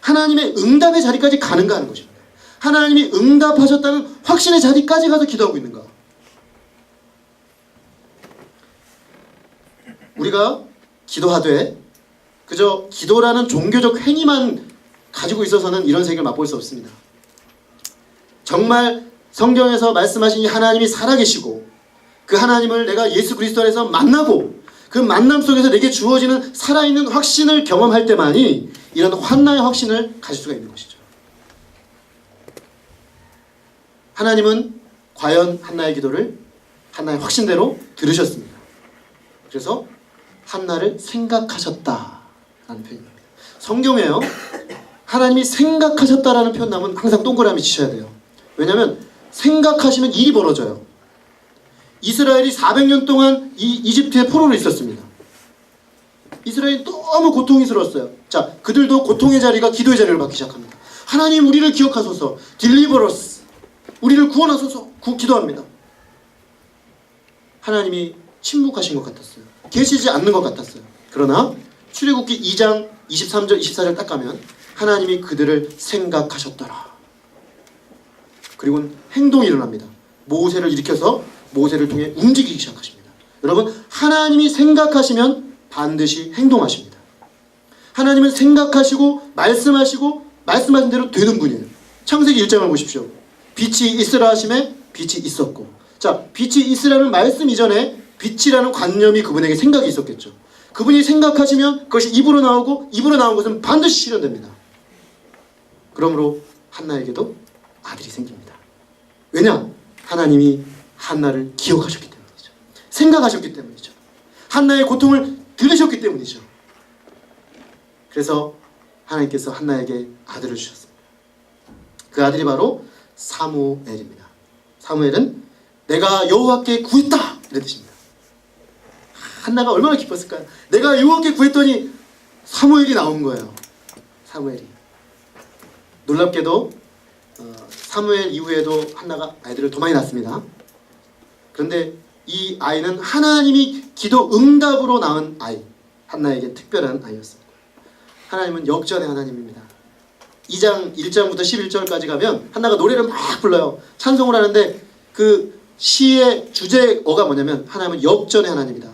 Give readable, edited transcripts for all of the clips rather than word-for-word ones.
하나님의 응답의 자리까지 가는가 하는 것입니다. 하나님이 응답하셨다는 확신의 자리까지 가서 기도하고 있는가. 우리가 기도하되 그저 기도라는 종교적 행위만 가지고 있어서는 이런 세계를 맛볼 수 없습니다. 정말 성경에서 말씀하신 이 하나님이 살아계시고 그 하나님을 내가 예수 그리스도 안에서 만나고 그 만남 속에서 내게 주어지는 살아있는 확신을 경험할 때만이 이런 한나의 확신을 가질 수가 있는 것이죠. 하나님은 과연 한나의 기도를 한나의 확신대로 들으셨습니다. 그래서 한나를 생각하셨다라는 표현입니다. 성경에요, 하나님이 생각하셨다라는 표현 나오면 항상 동그라미 치셔야 돼요. 왜냐하면 생각하시면 일이 벌어져요. 이스라엘이 400년 동안 이집트의 포로로 있었습니다. 이스라엘이 너무 고통스러웠어요. 자, 그들도 고통의 자리가 기도의 자리를 받기 시작합니다. 하나님 우리를 기억하소서, deliver us, 우리를 구원하소서 기도합니다. 하나님이 침묵하신 것 같았어요. 계시지 않는 것 같았어요. 그러나 출애굽기 2장 23절 24절 딱 가면 하나님이 그들을 생각하셨더라. 그리고 행동이 일어납니다. 모세를 일으켜서 모세를 통해 움직이기 시작하십니다. 여러분, 하나님이 생각하시면 반드시 행동하십니다. 하나님은 생각하시고 말씀하신 대로 되는 분이에요. 창세기 1장을 보십시오. 빛이 있으라 하심에 빛이 있었고, 자, 빛이 있으라는 말씀 이전에 빛이라는 관념이 그분에게 생각이 있었겠죠. 그분이 생각하시면 그것이 입으로 나오고 입으로 나온 것은 반드시 실현됩니다. 그러므로 한나에게도 아들이 생깁니다. 왜냐? 하나님이 한나를 기억하셨기 때문이죠. 생각하셨기 때문이죠. 한나의 고통을 들으셨기 때문이죠. 그래서 하나님께서 한나에게 아들을 주셨습니다. 그 아들이 바로 사무엘입니다. 사무엘은 내가 여호와께 구했다 이런 뜻입니다. 한나가 얼마나 기뻤을까요? 내가 여호와께 구했더니 사무엘이 나온 거예요. 사무엘이. 놀랍게도 사무엘 이후에도 한나가 아이들을 더 많이 낳습니다. 그런데 이 아이는 하나님이 기도 응답으로 낳은 아이, 한나에게 특별한 아이였습니다. 하나님은 역전의 하나님입니다. 2장 1장부터 11절까지 가면 한나가 노래를 막 불러요. 찬송을 하는데 그 시의 주제어가 뭐냐면 하나님은 역전의 하나님이다.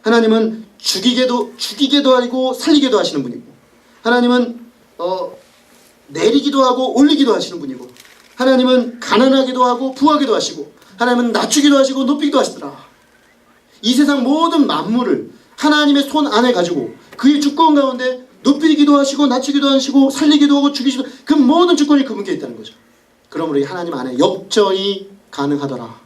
하나님은 죽이게도 하고 살리게도 하시는 분이고, 하나님은 내리기도 하고 올리기도 하시는 분이고, 하나님은 가난하기도 하고 부하기도 하시고, 하나님은 낮추기도 하시고 높이기도 하시더라. 이 세상 모든 만물을 하나님의 손 안에 가지고 그의 주권 가운데 높이기도 하시고 낮추기도 하시고 살리기도 하고 죽이시기도, 그 모든 주권이 그분께 있다는 거죠. 그러므로 이 하나님 안에 역전이 가능하더라.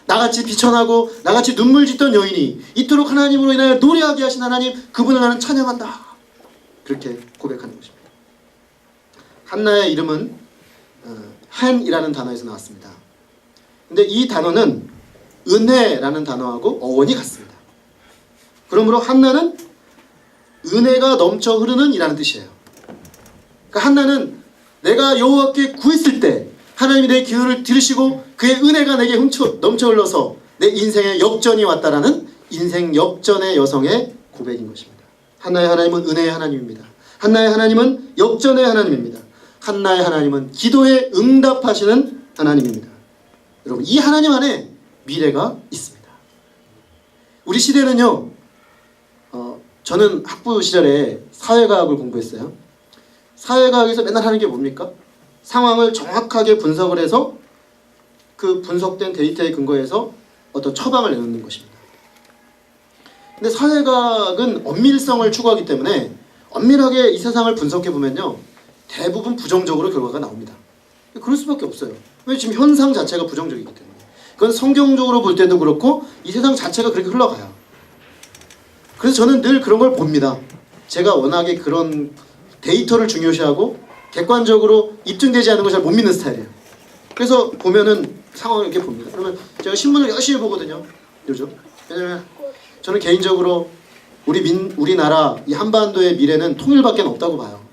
나같이 비천하고 나같이 눈물 짓던 여인이 이토록 하나님으로 인하여 노래하게 하신 하나님, 그분을 나는 찬양한다. 그렇게 고백하는 것입니다. 한나의 이름은 한이라는 단어에서 나왔습니다. 근데 이 단어는 은혜라는 단어하고 어원이 같습니다. 그러므로 한나는 은혜가 넘쳐 흐르는 이라는 뜻이에요. 그러니까 한나는 내가 여호와께 구했을 때 하나님이 내 기도를 들으시고 그의 은혜가 내게 넘쳐 흘러서 내 인생에 역전이 왔다라는 인생 역전의 여성의 고백인 것입니다. 한나의 하나님은 은혜의 하나님입니다. 한나의 하나님은 역전의 하나님입니다. 한나의 하나님은 기도에 응답하시는 하나님입니다. 여러분, 이 하나님 안에 미래가 있습니다. 우리 시대는요, 저는 학부 시절에 사회과학을 공부했어요. 사회과학에서 맨날 하는 게 뭡니까? 상황을 정확하게 분석을 해서 그 분석된 데이터에 근거해서 어떤 처방을 내놓는 것입니다. 근데 사회과학은 엄밀성을 추구하기 때문에 엄밀하게 이 세상을 분석해 보면요, 대부분 부정적으로 결과가 나옵니다. 그럴 수밖에 없어요. 왜? 지금 현상 자체가 부정적이기 때문에. 그건 성경적으로 볼 때도 그렇고 이 세상 자체가 그렇게 흘러가요. 그래서 저는 늘 그런 걸 봅니다. 제가 워낙에 그런 데이터를 중요시하고 객관적으로 입증되지 않은 걸 잘 못 믿는 스타일이에요. 그래서 보면은 상황을 이렇게 봅니다. 그러면 제가 신문을 열심히 보거든요, 요즘. 왜냐면 저는 개인적으로 우리나라 이 한반도의 미래는 통일밖에 없다고 봐요.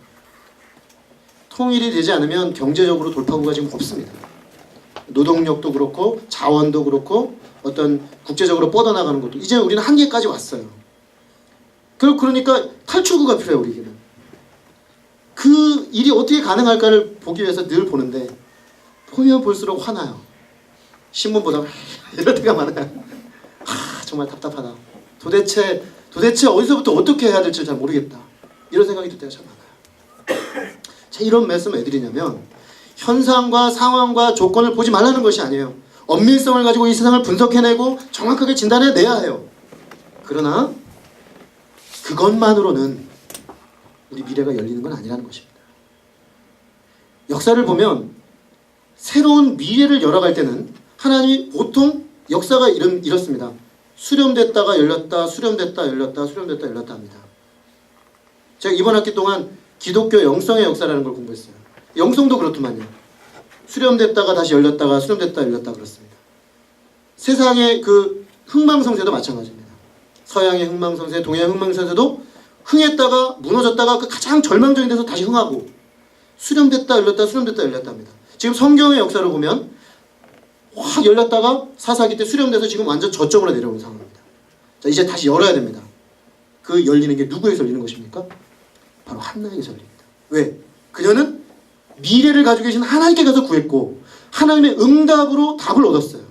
통일이 되지 않으면 경제적으로 돌파구가 지금 없습니다. 노동력도 그렇고 자원도 그렇고 어떤 국제적으로 뻗어나가는 것도 이제 우리는 한계까지 왔어요. 그러니까 탈출구가 필요해요, 우리에게는. 그 일이 어떻게 가능할까를 보기 위해서 늘 보는데 보면 볼수록 화나요. 신문 보다가 이럴 때가 많아요. 정말 답답하다. 도대체 어디서부터 어떻게 해야 될지 잘 모르겠다. 이런 생각이 들 때가 참 많아요. 제가 이런 말씀을 왜 드리냐면 현상과 상황과 조건을 보지 말라는 것이 아니에요. 엄밀성을 가지고 이 세상을 분석해내고 정확하게 진단해내야 해요. 그러나 그것만으로는 우리 미래가 열리는 건 아니라는 것입니다. 역사를 보면 새로운 미래를 열어갈 때는 하나님이 보통 역사가 이렇습니다. 수렴됐다가 열렸다, 수렴됐다, 열렸다, 수렴됐다, 열렸다 합니다. 제가 이번 학기 동안 기독교 영성의 역사라는 걸 공부했어요. 영성도 그렇더만요. 수렴됐다가 다시 열렸다가 수렴됐다 열렸다 그렇습니다. 세상의 그 흥망성쇠도 마찬가지입니다. 서양의 흥망성쇠, 동양의 흥망성쇠도 흥했다가 무너졌다가 그 가장 절망적인 데서 다시 흥하고 수렴됐다 열렸다 수렴됐다 열렸다 합니다. 지금 성경의 역사를 보면 확 열렸다가 사사기 때 수렴돼서 지금 완전 저점으로 내려오는 상황입니다. 자, 이제 다시 열어야 됩니다. 그 열리는 게 누구에서 열리는 것입니까? 바로 한나에게서 열립니다. 왜? 그녀는 미래를 가지고 계신 하나님께 가서 구했고 하나님의 응답으로 답을 얻었어요.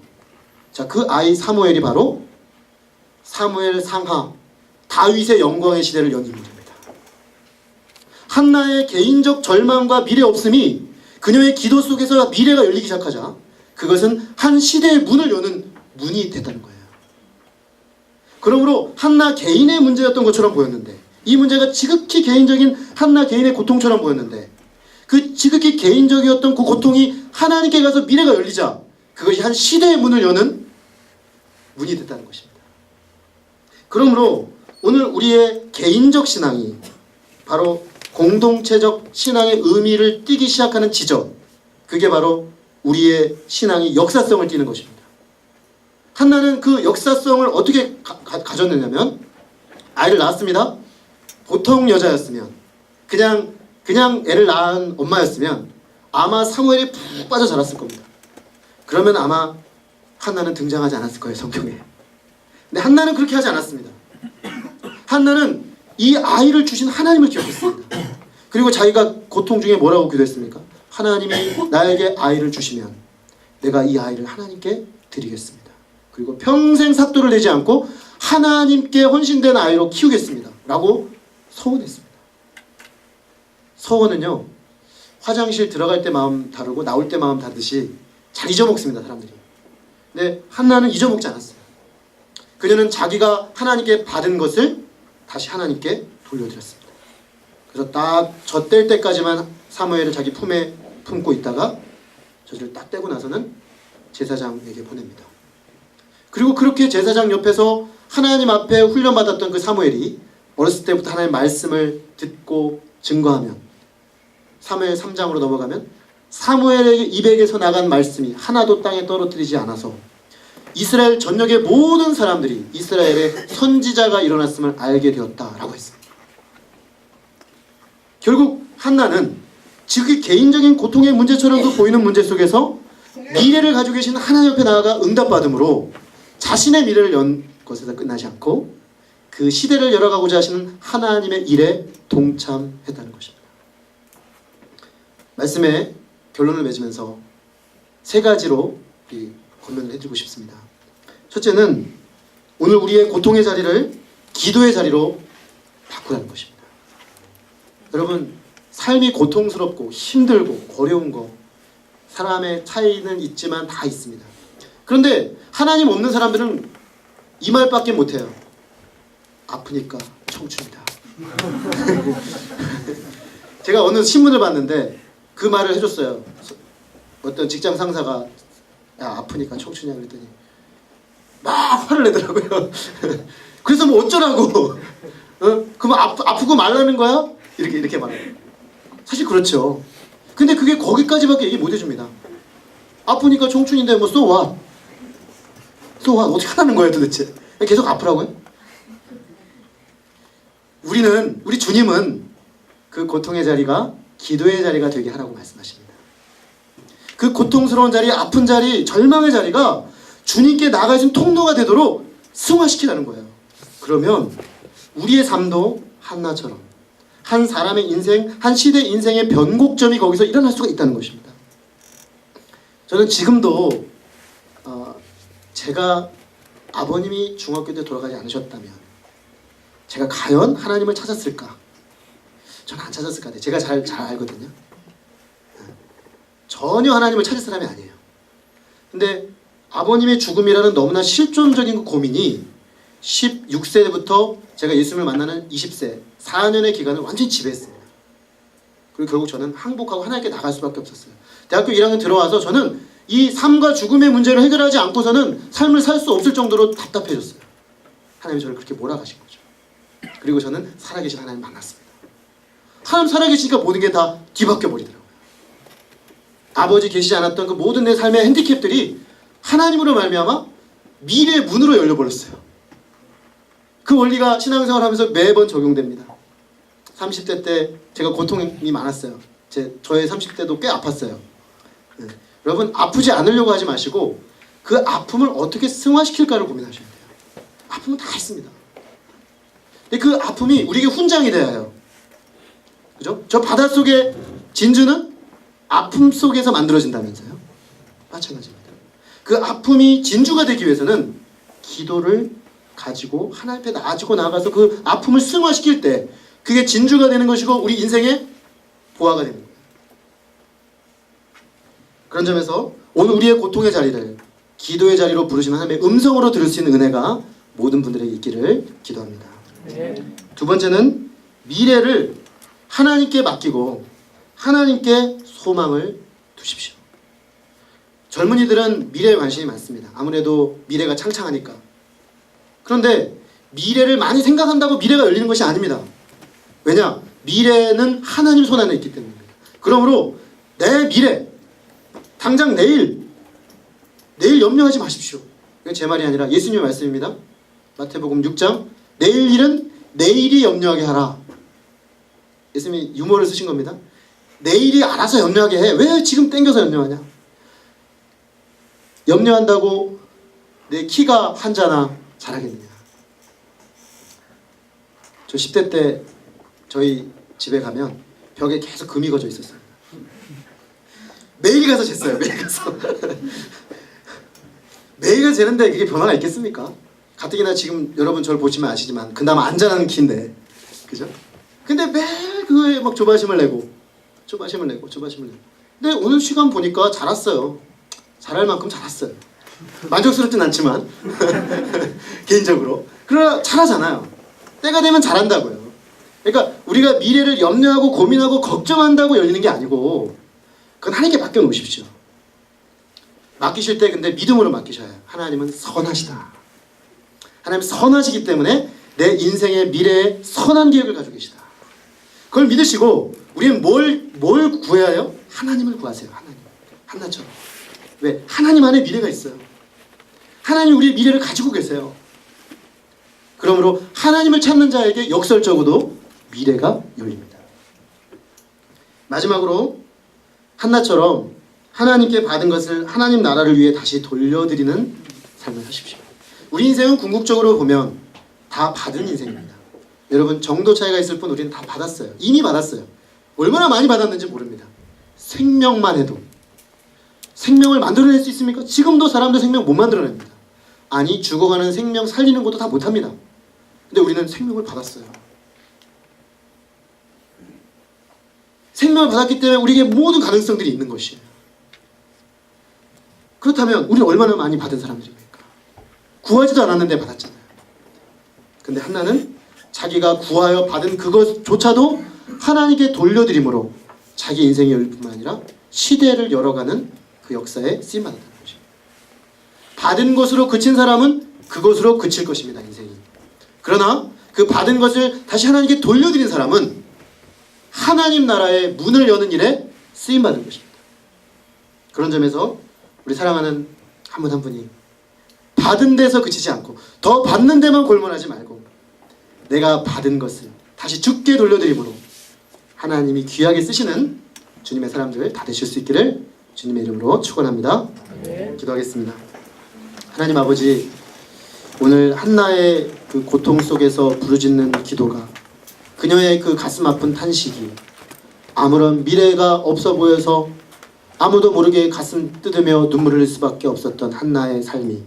자, 그 아이 사무엘이 바로 사무엘 상하 다윗의 영광의 시대를 연 인물입니다. 한나의 개인적 절망과 미래 없음이 그녀의 기도 속에서 미래가 열리기 시작하자 그것은 한 시대의 문을 여는 문이 됐다는 거예요. 그러므로 한나 개인의 문제였던 것처럼 보였는데 이 문제가 지극히 개인적인 한나 개인의 고통처럼 보였는데 그 지극히 개인적이었던 그 고통이 하나님께 가서 미래가 열리자 그것이 한 시대의 문을 여는 문이 됐다는 것입니다. 그러므로 오늘 우리의 개인적 신앙이 바로 공동체적 신앙의 의미를 띠기 시작하는 지점, 그게 바로 우리의 신앙이 역사성을 띠는 것입니다. 한나는 그 역사성을 어떻게 가졌느냐면 아이를 낳았습니다. 보통 여자였으면 그냥 애를 낳은 엄마였으면 아마 사무엘이 푹 빠져 자랐을 겁니다. 그러면 아마 한나는 등장하지 않았을 거예요, 성경에. 근데 한나는 그렇게 하지 않았습니다. 한나는 이 아이를 주신 하나님을 기억했습니다. 그리고 자기가 고통 중에 뭐라고 기도했습니까? 하나님이 나에게 아이를 주시면 내가 이 아이를 하나님께 드리겠습니다. 그리고 평생 삭도를 내지 않고 하나님께 헌신된 아이로 키우겠습니다. 라고 서원했습니다. 서원은요, 화장실 들어갈 때 마음 다르고 나올 때 마음 다르듯이 잘 잊어먹습니다, 사람들이. 근데 한나는 잊어먹지 않았어요. 그녀는 자기가 하나님께 받은 것을 다시 하나님께 돌려드렸습니다. 그래서 딱 젖될 때까지만 사무엘을 자기 품에 품고 있다가 젖을 딱 떼고 나서는 제사장에게 보냅니다. 그리고 그렇게 제사장 옆에서 하나님 앞에 훈련받았던 그 사무엘이 어렸을 때부터 하나님의 말씀을 듣고 증거하면 사무엘 3장으로 넘어가면 사무엘의 입에게서 나간 말씀이 하나도 땅에 떨어뜨리지 않아서 이스라엘 전역의 모든 사람들이 이스라엘의 선지자가 일어났음을 알게 되었다라고 했습니다. 결국 한나는 지극히 개인적인 고통의 문제처럼도 보이는 문제 속에서 미래를 가지고 계신 하나님 옆에 나아가 응답받음으로 자신의 미래를 연 것에서 끝나지 않고 그 시대를 열어가고자 하시는 하나님의 일에 동참했다는 것입니다. 말씀의 결론을 맺으면서 세 가지로 권면을 해드리고 싶습니다. 첫째는 오늘 우리의 고통의 자리를 기도의 자리로 바꾸라는 것입니다. 여러분, 삶이 고통스럽고 힘들고 어려운 거 사람의 차이는 있지만 다 있습니다. 그런데 하나님 없는 사람들은 이 말밖에 못해요. 아프니까 청춘이다. 제가 어느 신문을 봤는데 그 말을 해줬어요. 어떤 직장 상사가 야, 아프니까 청춘이야 그랬더니 막 화를 내더라고요. 그래서 뭐 어쩌라고? 그럼 아프고 말라는 거야? 이렇게 말해요. 사실 그렇죠. 근데 그게 거기까지밖에 얘기 못 해줍니다. 아프니까 청춘인데 뭐 so what? so what? 어떻게 하라는 거예요 도대체? 계속 아프라고요? 우리 주님은 그 고통의 자리가 기도의 자리가 되게 하라고 말씀하십니다. 그 고통스러운 자리, 아픈 자리, 절망의 자리가 주님께 나아갈 수 있는 통로가 되도록 승화시키라는 거예요. 그러면 우리의 삶도 한나처럼 한 사람의 인생, 한 시대 인생의 변곡점이 거기서 일어날 수가 있다는 것입니다. 저는 지금도 제가 아버님이 중학교 때 돌아가지 않으셨다면 제가 과연 하나님을 찾았을까? 저는 안 찾았을 것 같아요. 제가 잘 알거든요. 전혀 하나님을 찾을 사람이 아니에요. 근데 아버님의 죽음이라는 너무나 실존적인 고민이 16세부터 제가 예수님을 만나는 20세 4년의 기간을 완전히 지배했습니다. 그리고 결국 저는 항복하고 하나님께 나갈 수밖에 없었어요. 대학교 1학년 들어와서 저는 이 삶과 죽음의 문제를 해결하지 않고서는 삶을 살 수 없을 정도로 답답해졌어요. 하나님이 저를 그렇게 몰아가신 거죠. 그리고 저는 살아계신 하나님 만났습니다. 하나님 살아계시니까 모든 게 다 뒤바뀌어 버리더라고요. 아버지 계시지 않았던 그 모든 내 삶의 핸디캡들이 하나님으로 말미암아 미래의 문으로 열려버렸어요. 그 원리가 신앙생활 하면서 매번 적용됩니다. 30대 때 제가 고통이 많았어요. 저의 30대도 꽤 아팠어요. 네. 여러분 아프지 않으려고 하지 마시고 그 아픔을 어떻게 승화시킬까를 고민하셔야 돼요. 아픔은 다 있습니다. 근데 그 아픔이 우리에게 훈장이 돼야 해요. 그죠? 저 바닷속의 진주는 아픔 속에서 만들어진다면서요? 마찬가지입니다. 그 아픔이 진주가 되기 위해서는 기도를 가지고 하나님 앞에 나가서 그 아픔을 승화시킬 때 그게 진주가 되는 것이고 우리 인생의 보화가 되는 거예요. 그런 점에서 오늘 우리의 고통의 자리를 기도의 자리로 부르시는 하나님의 음성으로 들을 수 있는 은혜가 모든 분들에게 있기를 기도합니다. 두 번째는 미래를 하나님께 맡기고 하나님께 소망을 두십시오. 젊은이들은 미래에 관심이 많습니다. 아무래도 미래가 창창하니까. 그런데 미래를 많이 생각한다고 미래가 열리는 것이 아닙니다. 왜냐? 미래는 하나님 손 안에 있기 때문입니다. 그러므로 내 미래, 당장 내일 염려하지 마십시오. 이건 제 말이 아니라 예수님의 말씀입니다. 마태복음 6장 내일 일은 내일이 염려하게 하라. 예수님이 유머를 쓰신 겁니다. 내일이 알아서 염려하게 해. 왜 지금 땡겨서 염려하냐? 염려한다고 내 키가 한자나 자라겠느냐? 저 10대 때 저희 집에 가면 벽에 계속 금이 거져 있었어요. 매일 가서 쟀어요. 매일 가서. 매일 가서 재는데 그게 변화가 있겠습니까? 가뜩이나 지금 여러분 저를 보시면 아시지만 그나마 안 자라는 키인데, 그죠? 근데 매일 그거에 막 조바심을 내고. 근데 오늘 시간 보니까 자랐어요. 자랄 만큼 자랐어요. 만족스럽진 않지만 개인적으로. 그러나 잘하잖아요. 때가 되면 잘한다고요. 그러니까 우리가 미래를 염려하고 고민하고 걱정한다고 열리는 게 아니고 그건 하나님께 맡겨놓으십시오. 맡기실 때 근데 믿음으로 맡기셔야 해요. 하나님은 선하시다. 하나님은 선하시기 때문에 내 인생의 미래에 선한 계획을 가지고 계시다. 그걸 믿으시고 우리는 뭘 구해야 해요? 하나님을 구하세요. 하나님. 한나처럼. 왜? 하나님 안에 미래가 있어요. 하나님이 우리의 미래를 가지고 계세요. 그러므로 하나님을 찾는 자에게 역설적으로도 미래가 열립니다. 마지막으로 한나처럼 하나님께 받은 것을 하나님 나라를 위해 다시 돌려드리는 삶을 하십시오. 우리 인생은 궁극적으로 보면 다 받은 인생입니다. 여러분 정도 차이가 있을 뿐 우리는 다 받았어요. 이미 받았어요. 얼마나 많이 받았는지 모릅니다. 생명만 해도 생명을 만들어낼 수 있습니까? 지금도 사람들 생명 못 만들어냅니다. 아니 죽어가는 생명 살리는 것도 다 못합니다. 근데 우리는 생명을 받았어요. 생명을 받았기 때문에 우리에게 모든 가능성들이 있는 것이에요. 그렇다면 우리는 얼마나 많이 받은 사람들입니까? 구하지도 않았는데 받았잖아요. 근데 한나는 자기가 구하여 받은 그것조차도 하나님께 돌려드림으로 자기 인생이 열릴 뿐만 아니라 시대를 열어가는 그 역사에 쓰임받았다는 것입니다. 받은 것으로 그친 사람은 그것으로 그칠 것입니다. 인생이. 그러나 그 받은 것을 다시 하나님께 돌려드린 사람은 하나님 나라의 문을 여는 일에 쓰임받은 것입니다. 그런 점에서 우리 사랑하는 한 분 한 분이 받은 데서 그치지 않고 더 받는 데만 골몰하지 말고 내가 받은 것을 다시 주께 돌려드림으로 하나님이 귀하게 쓰시는 주님의 사람들 다 되실 수 있기를 주님의 이름으로 축원합니다. 기도하겠습니다. 하나님 아버지, 오늘 한나의 그 고통 속에서 부르짖는 기도가 그녀의 그 가슴 아픈 탄식이 아무런 미래가 없어 보여서 아무도 모르게 가슴 뜯으며 눈물을 흘릴 수밖에 없었던 한나의 삶이,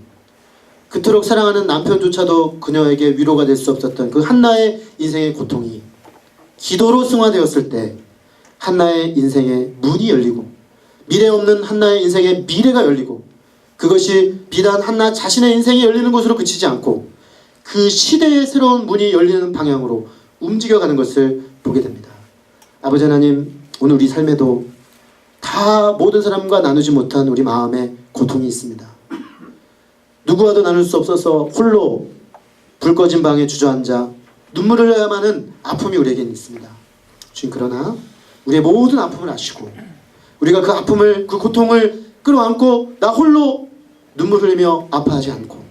그토록 사랑하는 남편조차도 그녀에게 위로가 될 수 없었던 그 한나의 인생의 고통이 기도로 승화되었을 때 한나의 인생의 문이 열리고, 미래 없는 한나의 인생의 미래가 열리고, 그것이 비단 한나 자신의 인생이 열리는 것으로 그치지 않고 그 시대의 새로운 문이 열리는 방향으로 움직여가는 것을 보게 됩니다. 아버지 하나님, 오늘 우리 삶에도 다 모든 사람과 나누지 못한 우리 마음에 고통이 있습니다. 누구와도 나눌 수 없어서 홀로 불 꺼진 방에 주저앉아 눈물을 흘려야만 하는 아픔이 우리에게는 있습니다. 주님, 그러나 우리의 모든 아픔을 아시고 우리가 그 아픔을, 그 고통을 끌어안고 나 홀로 눈물 흘리며 아파하지 않고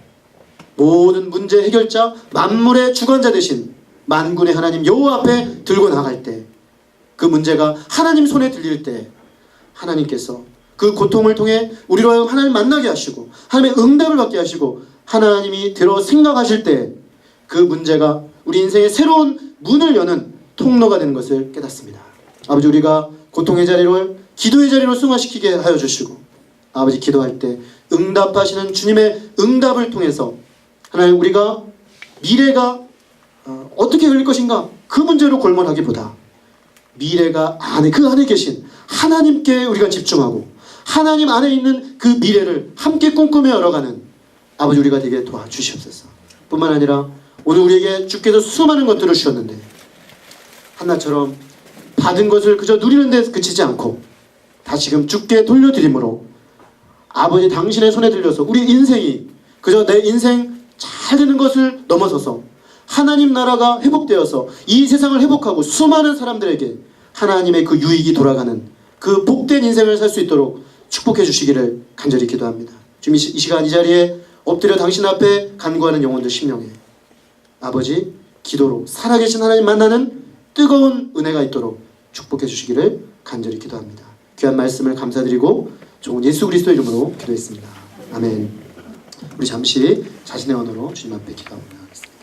모든 문제 해결자, 만물의 주관자 되신 만군의 하나님 여호와 앞에 들고 나갈 때, 그 문제가 하나님 손에 들릴 때 하나님께서 그 고통을 통해 우리로 하여금 하나님 만나게 하시고 하나님의 응답을 받게 하시고 하나님이 들어 생각하실 때 그 문제가 우리 인생의 새로운 문을 여는 통로가 되는 것을 깨닫습니다. 아버지, 우리가 고통의 자리를 기도의 자리로 승화시키게 하여 주시고, 아버지, 기도할 때 응답하시는 주님의 응답을 통해서 하나님, 우리가 미래가 어떻게 흘릴 것인가 그 문제로 골몰하기보다 미래가 그 안에 계신 하나님께 우리가 집중하고 하나님 안에 있는 그 미래를 함께 꿈꾸며 열어가는 아버지 우리가 되게 도와주시옵소서. 뿐만 아니라 오늘 우리에게 주께서 수많은 것들을 주셨는데 한나처럼 받은 것을 그저 누리는 데 그치지 않고 다시금 주께 돌려드림으로 아버지 당신의 손에 들려서 우리 인생이 그저 내 인생 잘 되는 것을 넘어서서 하나님 나라가 회복되어서 이 세상을 회복하고 수많은 사람들에게 하나님의 그 유익이 돌아가는 그 복된 인생을 살 수 있도록 축복해 주시기를 간절히 기도합니다. 지금 이 시간 이 자리에 엎드려 당신 앞에 간구하는 영혼들 심령에 아버지 기도로 살아계신 하나님 만나는 뜨거운 은혜가 있도록 축복해 주시기를 간절히 기도합니다. 귀한 말씀을 감사드리고 좋은 예수 그리스도 이름으로 기도했습니다. 아멘. 우리 잠시 자신의 언어로 주님 앞에 기도하겠습니다.